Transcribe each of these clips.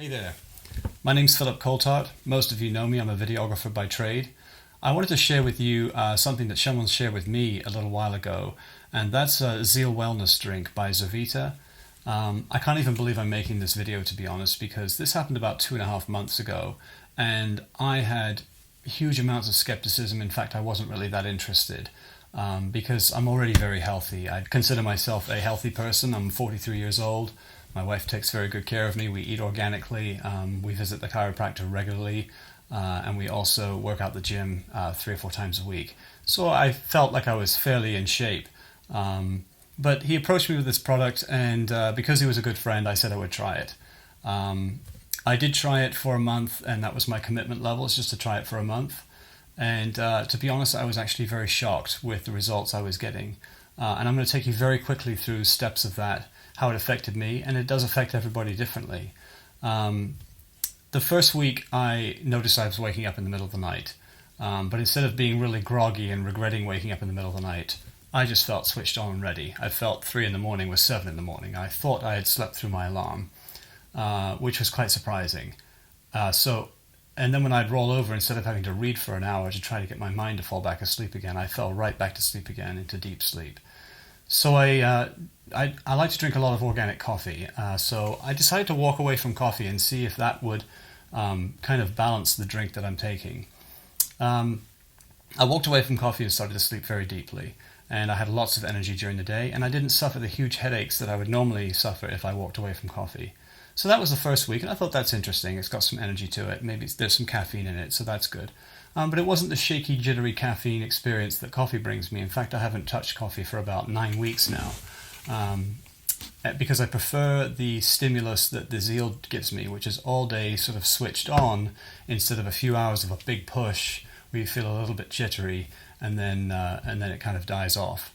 Hey there, my name's Philip Coulthart. Most of you know me, I'm a videographer by trade. I wanted to share with you something that someone shared with me a little while ago, and that's a Zeal wellness drink by Zurvita. I can't even believe I'm making this video, to be honest, because this happened about 2.5 months ago, and I had huge amounts of skepticism. In fact, I wasn't really that interested. Because I'm already very healthy. I consider myself a healthy person. I'm 43 years old. My wife takes very good care of me. We eat organically. We visit the chiropractor regularly. And we also work out the gym 3 or 4 times a week. So I felt like I was fairly in shape. But he approached me with this product, and because he was a good friend, I said I would try it. I did try it for a month, and that was my commitment level, is just to try it for a month. And to be honest, I was actually very shocked with the results I was getting. And I'm going to take you very quickly through steps of that, how it affected me, and it does affect everybody differently. The first week, I noticed I was waking up in the middle of the night. But instead of being really groggy and regretting waking up in the middle of the night, I just felt switched on and ready. I felt 3 in the morning was 7 in the morning. I thought I had slept through my alarm, which was quite surprising. And then when I'd roll over, instead of having to read for an hour to try to get my mind to fall back asleep again, I fell right back to sleep again, into deep sleep. So I like to drink a lot of organic coffee. So I decided to walk away from coffee and see if that would kind of balance the drink that I'm taking. I walked away from coffee and started to sleep very deeply. And I had lots of energy during the day, and I didn't suffer the huge headaches that I would normally suffer if I walked away from coffee. So that was the first week, and I thought that's interesting. It's got some energy to it. Maybe there's some caffeine in it, so that's good. But it wasn't the shaky, jittery caffeine experience that coffee brings me. In fact, I haven't touched coffee for about 9 weeks now, because I prefer the stimulus that the Zeal gives me, which is all day sort of switched on, instead of a few hours of a big push where you feel a little bit jittery, and then it kind of dies off.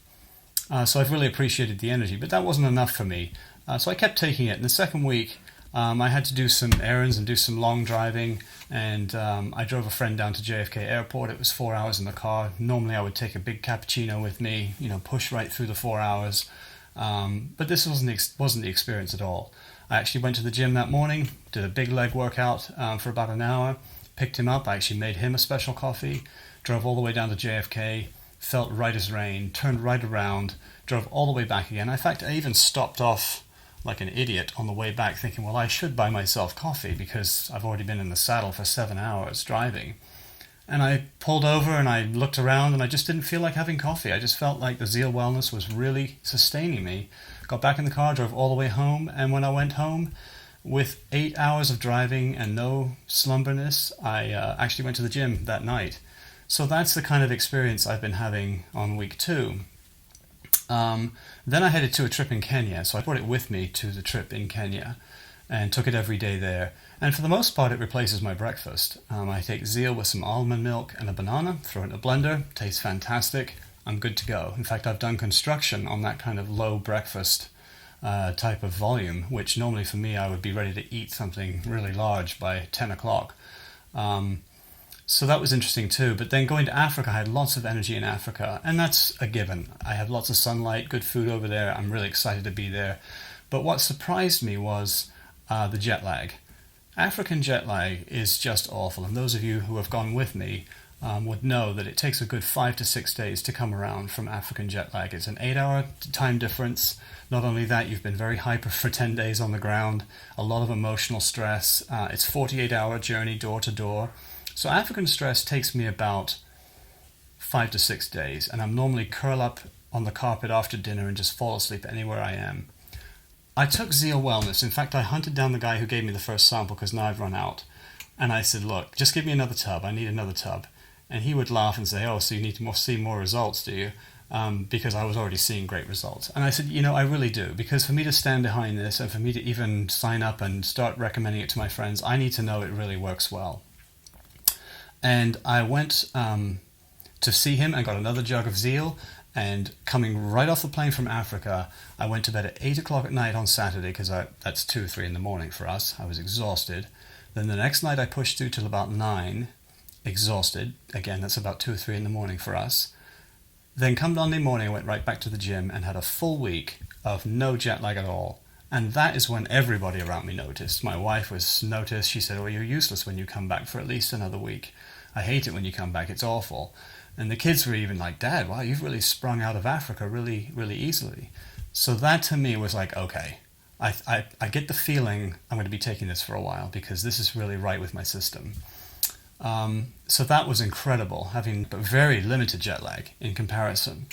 So I've really appreciated the energy, but that wasn't enough for me. So I kept taking it. In the second week, I had to do some errands and do some long driving, and I drove a friend down to JFK Airport. It was 4 hours in the car. Normally I would take a big cappuccino with me, push right through the 4 hours. But this wasn't the experience at all. I actually went to the gym that morning, did a big leg workout for about an hour, picked him up. I actually made him a special coffee, drove all the way down to JFK, felt right as rain, turned right around, drove all the way back again. In fact, I even stopped off like an idiot on the way back, thinking, well, I should buy myself coffee because I've already been in the saddle for 7 hours driving. And I pulled over and I looked around, and I just didn't feel like having coffee. I just felt like the Zeal Wellness was really sustaining me. Got back in the car, drove all the way home, and when I went home, with 8 hours of driving and no slumberness, I actually went to the gym that night. So that's the kind of experience I've been having on week 2. Then I headed to a trip in Kenya, so I brought it with me to the trip in Kenya and took it every day there. And for the most part, it replaces my breakfast. I take Zeal with some almond milk and a banana, throw it in a blender, tastes fantastic, I'm good to go. In fact, I've done construction on that kind of low breakfast type of volume, which normally for me, I would be ready to eat something really large by 10 o'clock. So that was interesting too. But then going to Africa, I had lots of energy in Africa, and that's a given. I have lots of sunlight, good food over there. I'm really excited to be there. But what surprised me was the jet lag. African jet lag is just awful, and those of you who have gone with me would know that it takes a good 5 to 6 days to come around from African jet lag. It's an 8-hour time difference. Not only that, you've been very hyper for 10 days on the ground, a lot of emotional stress. It's a 48-hour journey door to door. So African stress takes me about 5 to 6 days, and I'm normally curl up on the carpet after dinner and just fall asleep anywhere I am. I took Zeal Wellness. In fact, I hunted down the guy who gave me the first sample because now I've run out. And I said, look, just give me another tub. I need another tub. And he would laugh and say, oh, so you need to see more results, do you? Because I was already seeing great results. And I said, I really do. Because for me to stand behind this and for me to even sign up and start recommending it to my friends, I need to know it really works well. And I went to see him and got another jug of Zeal, and coming right off the plane from Africa, I went to bed at 8 o'clock at night on Saturday, because that's 2 or 3 in the morning for us. I was exhausted. Then the next night I pushed through till about 9, exhausted. Again, that's about 2 or 3 in the morning for us. Then come Monday morning, I went right back to the gym and had a full week of no jet lag at all. And that is when everybody around me noticed. My wife was noticed. She said, "Oh, you're useless when you come back for at least another week. I hate it when you come back. It's awful." And the kids were even like, "Dad, wow, you've really sprung out of Africa really, really easily." So that to me was like, okay, I get the feeling I'm going to be taking this for a while because this is really right with my system. So that was incredible, having but very limited jet lag in comparison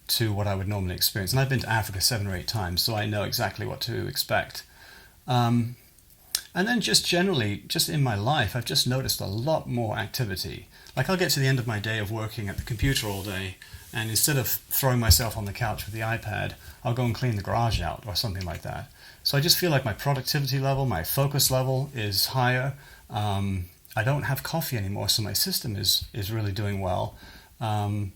to what I would normally experience. And I've been to Africa 7 or 8 times, so I know exactly what to expect. And then just generally, just in my life, I've just noticed a lot more activity. Like I'll get to the end of my day of working at the computer all day, and instead of throwing myself on the couch with the iPad, I'll go and clean the garage out or something like that. So I just feel like my productivity level, my focus level is higher. I don't have coffee anymore, so my system is really doing well. And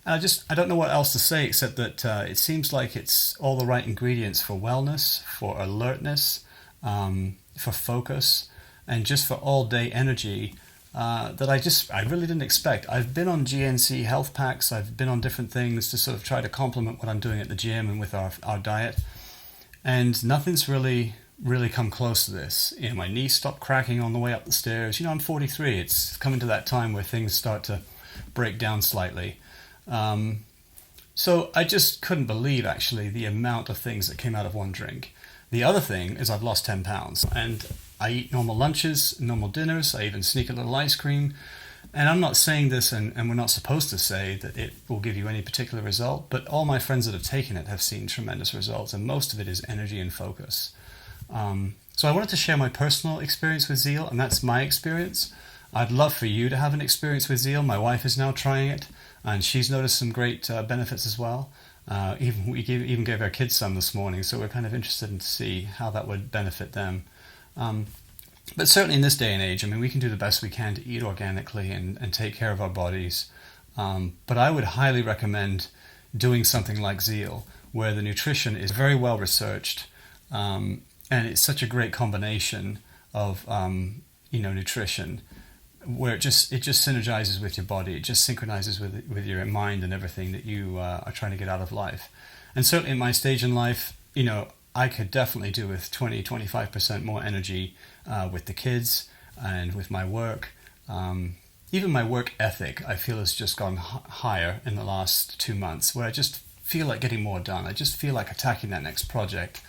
I don't know what else to say except that it seems like it's all the right ingredients for wellness, for alertness, for focus, and just for all-day energy that I really didn't expect. I've been on GNC health packs. I've been on different things to sort of try to complement what I'm doing at the gym and with our diet. And nothing's really come close to this. You know, my knee stopped cracking on the way up the stairs. You know, I'm 43. It's coming to that time where things start to break down slightly. So I just couldn't believe, actually, the amount of things that came out of one drink. The other thing is I've lost 10 pounds. And I eat normal lunches, normal dinners. I even sneak a little ice cream. And I'm not saying this, and we're not supposed to say that it will give you any particular result, but all my friends that have taken it have seen tremendous results, and most of it is energy and focus. So I wanted to share my personal experience with Zeal, and that's my experience. I'd love for you to have an experience with Zeal. My wife is now trying it, and she's noticed some great benefits as well. We even gave our kids some this morning, so we're kind of interested in to see how that would benefit them. But certainly in this day and age, I mean, we can do the best we can to eat organically and take care of our bodies. But I would highly recommend doing something like Zeal, where the nutrition is very well researched, and it's such a great combination of nutrition, where it just synergizes with your body. It just synchronizes with your mind and everything that you are trying to get out of life. And certainly in my stage in life, I could definitely do with 20-25% more energy with the kids and with my work. Even my work ethic, I feel, has just gone higher in the last 2 months, where I just feel like getting more done. I just feel like attacking that next project.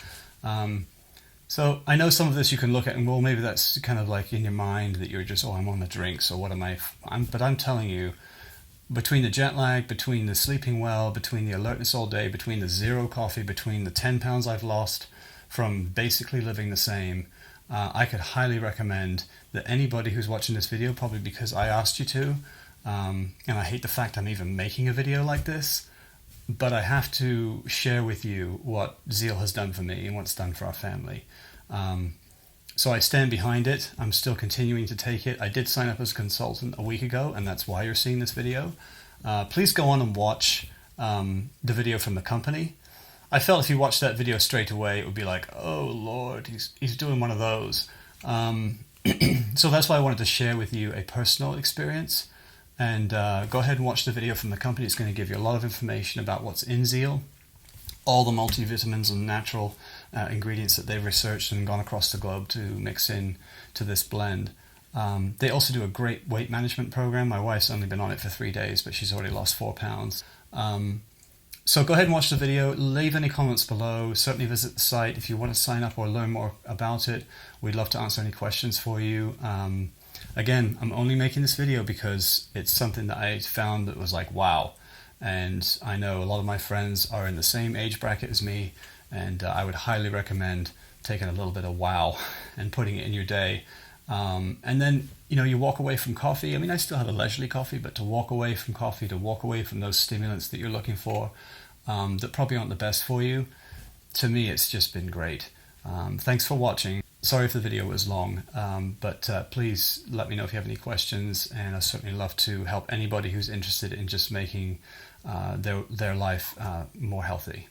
So I know some of this you can look at and, well, maybe that's kind of like in your mind that you're just, I'm on the drinks, or what am I? But I'm telling you, between the jet lag, between the sleeping well, between the alertness all day, between the zero coffee, between the 10 pounds I've lost from basically living the same, I could highly recommend that anybody who's watching this video, probably because I asked you to, and I hate the fact I'm even making a video like this, but I have to share with you what Zeal has done for me and what's done for our family. So I stand behind it. I'm still continuing to take it. I did sign up as a consultant a week ago, and that's why you're seeing this video. Please go on and watch the video from the company. I felt if you watched that video straight away, it would be like, oh Lord, he's doing one of those. So that's why I wanted to share with you a personal experience. And go ahead and watch the video from the company. It's going to give you a lot of information about what's in Zeal, all the multivitamins and natural ingredients that they've researched and gone across the globe to mix in to this blend. They also do a great weight management program. My wife's only been on it for 3 days, but she's already lost 4 pounds. So go ahead and watch the video. Leave any comments below. Certainly visit the site if you want to sign up or learn more about it. We'd love to answer any questions for you. Again, I'm only making this video because it's something that I found that was like, wow. And I know a lot of my friends are in the same age bracket as me, and I would highly recommend taking a little bit of wow and putting it in your day. And then, you walk away from coffee. I mean, I still have a leisurely coffee, but to walk away from coffee, to walk away from those stimulants that you're looking for, that probably aren't the best for you, to me, it's just been great. Thanks for watching. Sorry if the video was long, but please let me know if you have any questions, and I certainly love to help anybody who's interested in just making their life more healthy.